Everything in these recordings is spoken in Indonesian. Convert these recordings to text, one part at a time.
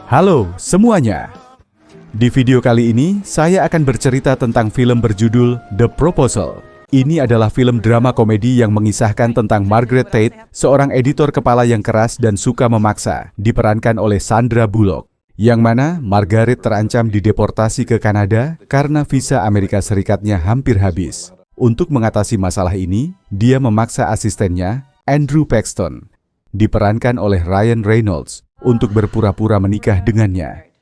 Halo semuanya. Di video kali ini, saya akan bercerita tentang film berjudul The Proposal. Ini adalah film drama komedi yang mengisahkan tentang Margaret Tate, seorang editor kepala yang keras dan suka memaksa, diperankan oleh Sandra Bullock. Yang mana Margaret terancam dideportasi ke Kanada karena visa Amerika Serikatnya hampir habis. Untuk mengatasi masalah ini, dia memaksa asistennya, Andrew Paxton, diperankan oleh Ryan Reynolds, untuk berpura-pura menikah dengannya.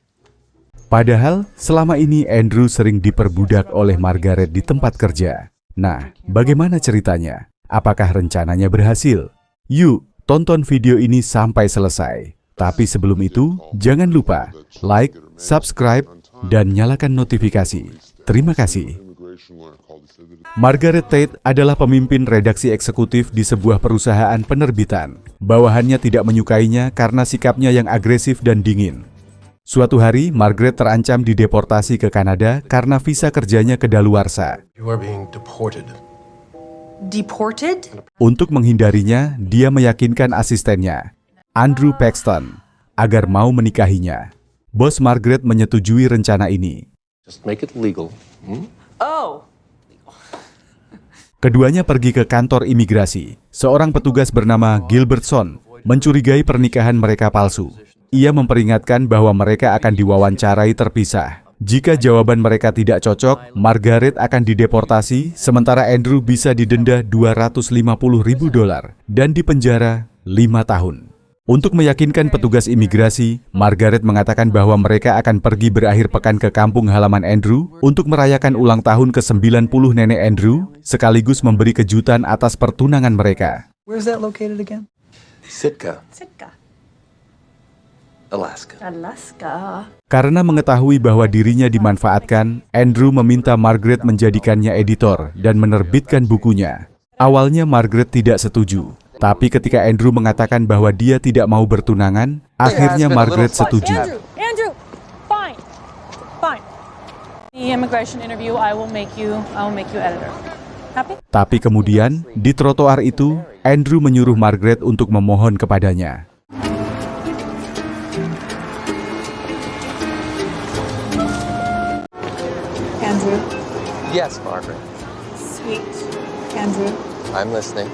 Padahal, selama ini Andrew sering diperbudak oleh Margaret di tempat kerja. Nah, bagaimana ceritanya? Apakah rencananya berhasil? Yuk, tonton video ini sampai selesai. Tapi sebelum itu, jangan lupa like, subscribe, dan nyalakan notifikasi. Terima kasih. Margaret Tate adalah pemimpin redaksi eksekutif di sebuah perusahaan penerbitan. Bawahannya tidak menyukainya karena sikapnya yang agresif dan dingin. Suatu hari, Margaret terancam dideportasi ke Kanada karena visa kerjanya kedaluarsa. Deported? Untuk menghindarinya, dia meyakinkan asistennya, Andrew Paxton, agar mau menikahinya. Bos Margaret menyetujui rencana ini. Just make it legal. Oh. Keduanya pergi ke kantor imigrasi. Seorang petugas bernama Gilbertson mencurigai pernikahan mereka palsu. Ia memperingatkan bahwa mereka akan diwawancarai terpisah. Jika jawaban mereka tidak cocok, Margaret akan dideportasi, sementara Andrew bisa didenda $250.000 dan dipenjara 5 tahun. Untuk meyakinkan petugas imigrasi, Margaret mengatakan bahwa mereka akan pergi berakhir pekan ke kampung halaman Andrew untuk merayakan ulang tahun ke-90 nenek Andrew, sekaligus memberi kejutan atas pertunangan mereka. Where's that located again? Sitka, Sitka. Alaska. Alaska. Karena mengetahui bahwa dirinya dimanfaatkan, Andrew meminta Margaret menjadikannya editor dan menerbitkan bukunya. Awalnya Margaret tidak setuju, tapi ketika Andrew mengatakan bahwa dia tidak mau bertunangan, akhirnya Margaret setuju. Andrew, fine. The immigration interview, I will make you editor. Happy? Tapi kemudian, di trotoar itu, Andrew menyuruh Margaret untuk memohon kepadanya. Andrew. Yes, Margaret. Sweet. Andrew. I'm listening.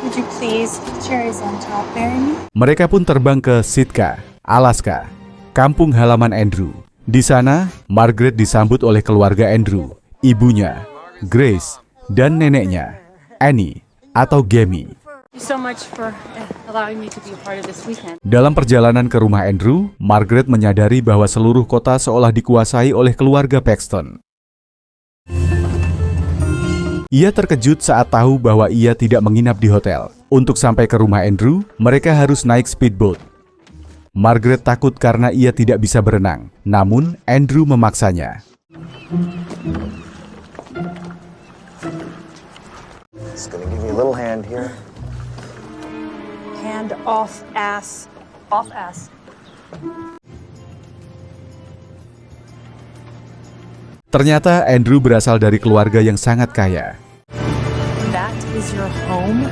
Would you please, cherries on top, marry me? Mereka pun terbang ke Sitka, Alaska, kampung halaman Andrew. Di sana, Margaret disambut oleh keluarga Andrew, ibunya, Grace, dan neneknya, Annie atau Gammy. Thank you so much for allowing me to be a part of this weekend. Dalam perjalanan ke rumah Andrew, Margaret menyadari bahwa seluruh kota seolah dikuasai oleh keluarga Paxton. Ia terkejut saat tahu bahwa ia tidak menginap di hotel. Untuk sampai ke rumah Andrew, mereka harus naik speedboat. Margaret takut karena ia tidak bisa berenang, namun Andrew memaksanya. Just gonna give you a little hand here. Hand off ass. Off ass. Ternyata Andrew berasal dari keluarga yang sangat kaya. That is your home?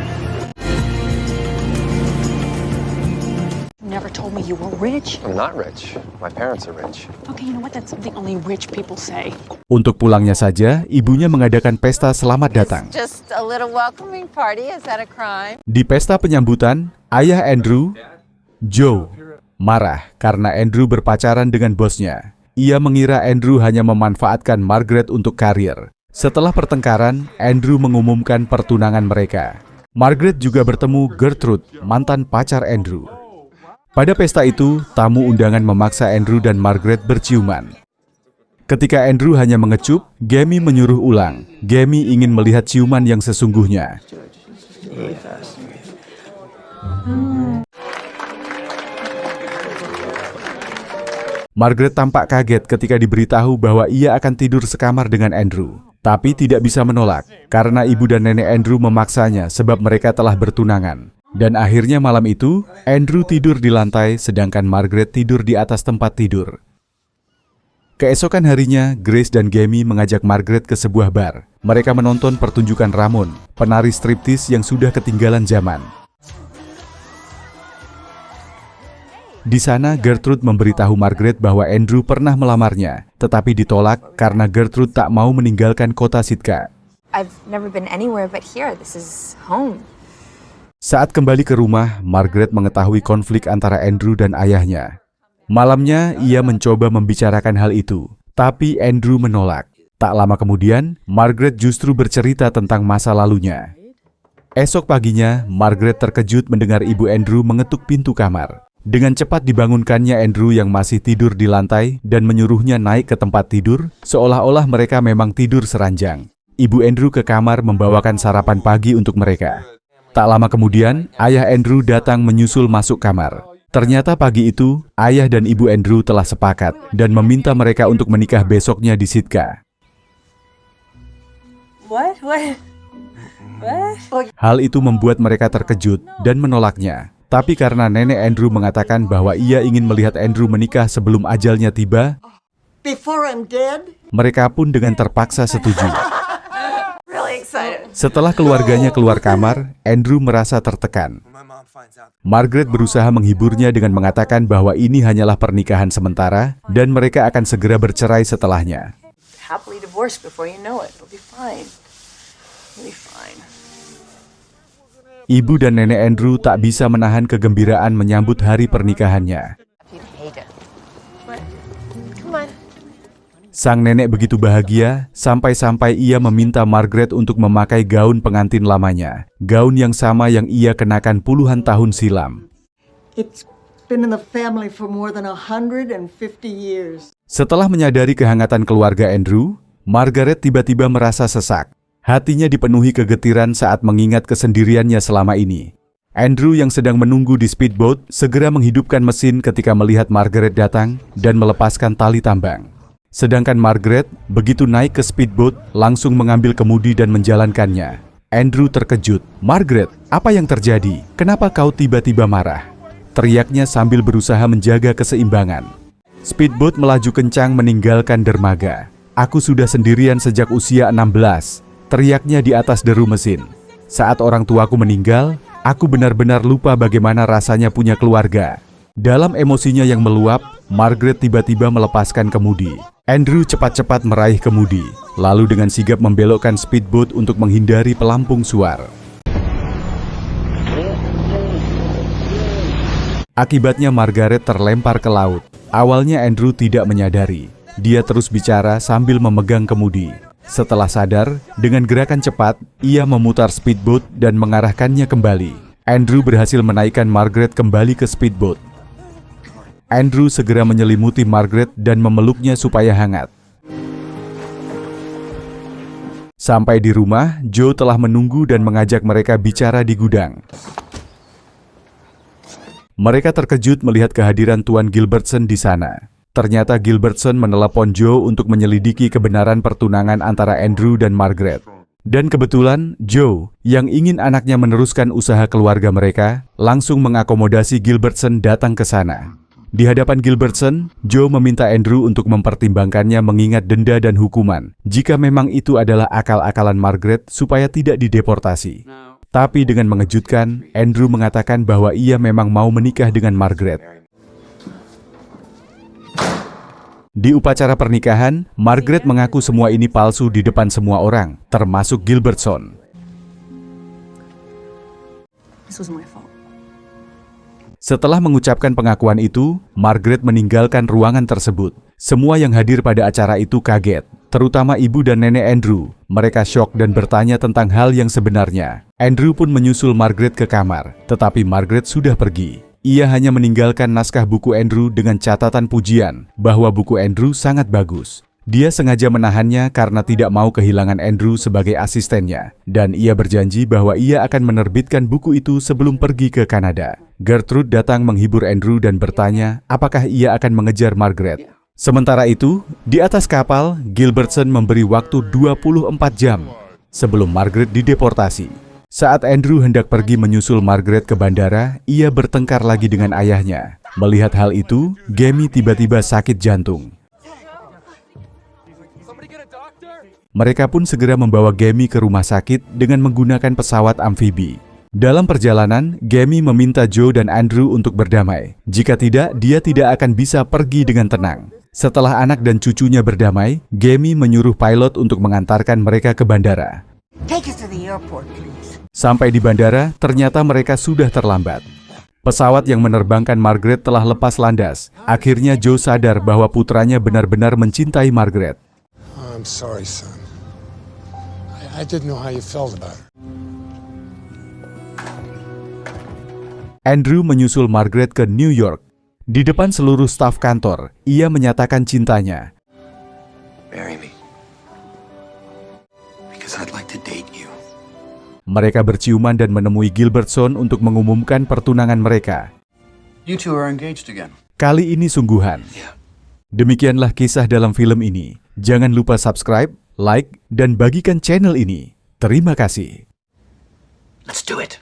You never told me you were rich. I'm not rich. My parents are rich. Okay, you know what? That's something only rich people say. Untuk pulangnya saja, ibunya mengadakan pesta selamat datang. Just a little welcoming party, is that a crime? Di pesta penyambutan, ayah Andrew, Joe, marah karena Andrew berpacaran dengan bosnya. Ia mengira Andrew hanya memanfaatkan Margaret untuk karir. Setelah pertengkaran, Andrew mengumumkan pertunangan mereka. Margaret juga bertemu Gertrude, mantan pacar Andrew. Pada pesta itu, tamu undangan memaksa Andrew dan Margaret berciuman. Ketika Andrew hanya mengecup, Gammy menyuruh ulang. Gammy ingin melihat ciuman yang sesungguhnya. Margaret tampak kaget ketika diberitahu bahwa ia akan tidur sekamar dengan Andrew. Tapi tidak bisa menolak, karena ibu dan nenek Andrew memaksanya sebab mereka telah bertunangan. Dan akhirnya malam itu, Andrew tidur di lantai sedangkan Margaret tidur di atas tempat tidur. Keesokan harinya, Grace dan Gammy mengajak Margaret ke sebuah bar. Mereka menonton pertunjukan Ramon, penari striptis yang sudah ketinggalan zaman. Di sana, Gertrude memberitahu Margaret bahwa Andrew pernah melamarnya, tetapi ditolak karena Gertrude tak mau meninggalkan kota Sitka. I've never been anywhere but here. This is home. Saat kembali ke rumah, Margaret mengetahui konflik antara Andrew dan ayahnya. Malamnya, ia mencoba membicarakan hal itu, tapi Andrew menolak. Tak lama kemudian, Margaret justru bercerita tentang masa lalunya. Esok paginya, Margaret terkejut mendengar ibu Andrew mengetuk pintu kamar. Dengan cepat dibangunkannya Andrew yang masih tidur di lantai dan menyuruhnya naik ke tempat tidur, seolah-olah mereka memang tidur seranjang. Ibu Andrew ke kamar membawakan sarapan pagi untuk mereka. Tak lama kemudian, ayah Andrew datang menyusul masuk kamar. Ternyata pagi itu, ayah dan ibu Andrew telah sepakat dan meminta mereka untuk menikah besoknya di Sitka. What? Hal itu membuat mereka terkejut dan menolaknya. Tapi karena nenek Andrew mengatakan bahwa ia ingin melihat Andrew menikah sebelum ajalnya tiba, mereka pun dengan terpaksa setuju. Setelah keluarganya keluar kamar, Andrew merasa tertekan. Margaret berusaha menghiburnya dengan mengatakan bahwa ini hanyalah pernikahan sementara dan mereka akan segera bercerai setelahnya. Happily divorced before you know it. It'll be fine. It'll be fine. Ibu dan nenek Andrew tak bisa menahan kegembiraan menyambut hari pernikahannya. You'd hate it. Come on. Sang nenek begitu bahagia, sampai-sampai ia meminta Margaret untuk memakai gaun pengantin lamanya. Gaun yang sama yang ia kenakan puluhan tahun silam. It's been in the family for more than 150 years. Setelah menyadari kehangatan keluarga Andrew, Margaret tiba-tiba merasa sesak. Hatinya dipenuhi kegetiran saat mengingat kesendiriannya selama ini. Andrew yang sedang menunggu di speedboat segera menghidupkan mesin ketika melihat Margaret datang dan melepaskan tali tambang. Sedangkan Margaret begitu naik ke speedboat langsung mengambil kemudi dan menjalankannya. Andrew terkejut. "Margaret, apa yang terjadi? Kenapa kau tiba-tiba marah?" Teriaknya sambil berusaha menjaga keseimbangan. Speedboat melaju kencang meninggalkan dermaga. "Aku sudah sendirian sejak usia 16. Teriaknya di atas deru mesin. "Saat orang tuaku meninggal, aku benar-benar lupa bagaimana rasanya punya keluarga." Dalam emosinya yang meluap, Margaret tiba-tiba melepaskan kemudi. Andrew cepat-cepat meraih kemudi, lalu dengan sigap membelokkan speedboat untuk menghindari pelampung suar. Akibatnya Margaret terlempar ke laut. Awalnya Andrew tidak menyadari. Dia terus bicara sambil memegang kemudi. Setelah sadar, dengan gerakan cepat, ia memutar speedboat dan mengarahkannya kembali. Andrew berhasil menaikkan Margaret kembali ke speedboat. Andrew segera menyelimuti Margaret dan memeluknya supaya hangat. Sampai di rumah, Joe telah menunggu dan mengajak mereka bicara di gudang. Mereka terkejut melihat kehadiran Tuan Gilbertson di sana. Ternyata Gilbertson menelepon Joe untuk menyelidiki kebenaran pertunangan antara Andrew dan Margaret. Dan kebetulan, Joe, yang ingin anaknya meneruskan usaha keluarga mereka, langsung mengakomodasi Gilbertson datang ke sana. Di hadapan Gilbertson, Joe meminta Andrew untuk mempertimbangkannya mengingat denda dan hukuman, jika memang itu adalah akal-akalan Margaret supaya tidak dideportasi. Tapi dengan mengejutkan, Andrew mengatakan bahwa ia memang mau menikah dengan Margaret. Di upacara pernikahan, Margaret mengaku semua ini palsu di depan semua orang, termasuk Gilbertson. This was my fault. Setelah mengucapkan pengakuan itu, Margaret meninggalkan ruangan tersebut. Semua yang hadir pada acara itu kaget, terutama ibu dan nenek Andrew. Mereka syok dan bertanya tentang hal yang sebenarnya. Andrew pun menyusul Margaret ke kamar, tetapi Margaret sudah pergi. Ia hanya meninggalkan naskah buku Andrew dengan catatan pujian bahwa buku Andrew sangat bagus. Dia sengaja menahannya karena tidak mau kehilangan Andrew sebagai asistennya, dan ia berjanji bahwa ia akan menerbitkan buku itu sebelum pergi ke Kanada. Gertrude datang menghibur Andrew dan bertanya apakah ia akan mengejar Margaret. Sementara itu, di atas kapal, Gilbertson memberi waktu 24 jam sebelum Margaret dideportasi. Saat Andrew hendak pergi menyusul Margaret ke bandara, ia bertengkar lagi dengan ayahnya. Melihat hal itu, Gammy tiba-tiba sakit jantung. Mereka pun segera membawa Gammy ke rumah sakit dengan menggunakan pesawat amfibi. Dalam perjalanan, Gammy meminta Joe dan Andrew untuk berdamai. Jika tidak, dia tidak akan bisa pergi dengan tenang. Setelah anak dan cucunya berdamai, Gammy menyuruh pilot untuk mengantarkan mereka ke bandara. Take us to the airport, please. Sampai di bandara, ternyata mereka sudah terlambat. Pesawat yang menerbangkan Margaret telah lepas landas. Akhirnya Joe sadar bahwa putranya benar-benar mencintai Margaret. I'm sorry, son. I didn't know how you felt about her. Andrew menyusul Margaret ke New York. Di depan seluruh staf kantor, ia menyatakan cintanya. Marry me. Because I'd like to date you. Mereka berciuman dan menemui Gilbertson untuk mengumumkan pertunangan mereka. You two are engaged again. Kali ini sungguhan. Demikianlah kisah dalam film ini. Jangan lupa subscribe, like, dan bagikan channel ini. Terima kasih. Let's do it.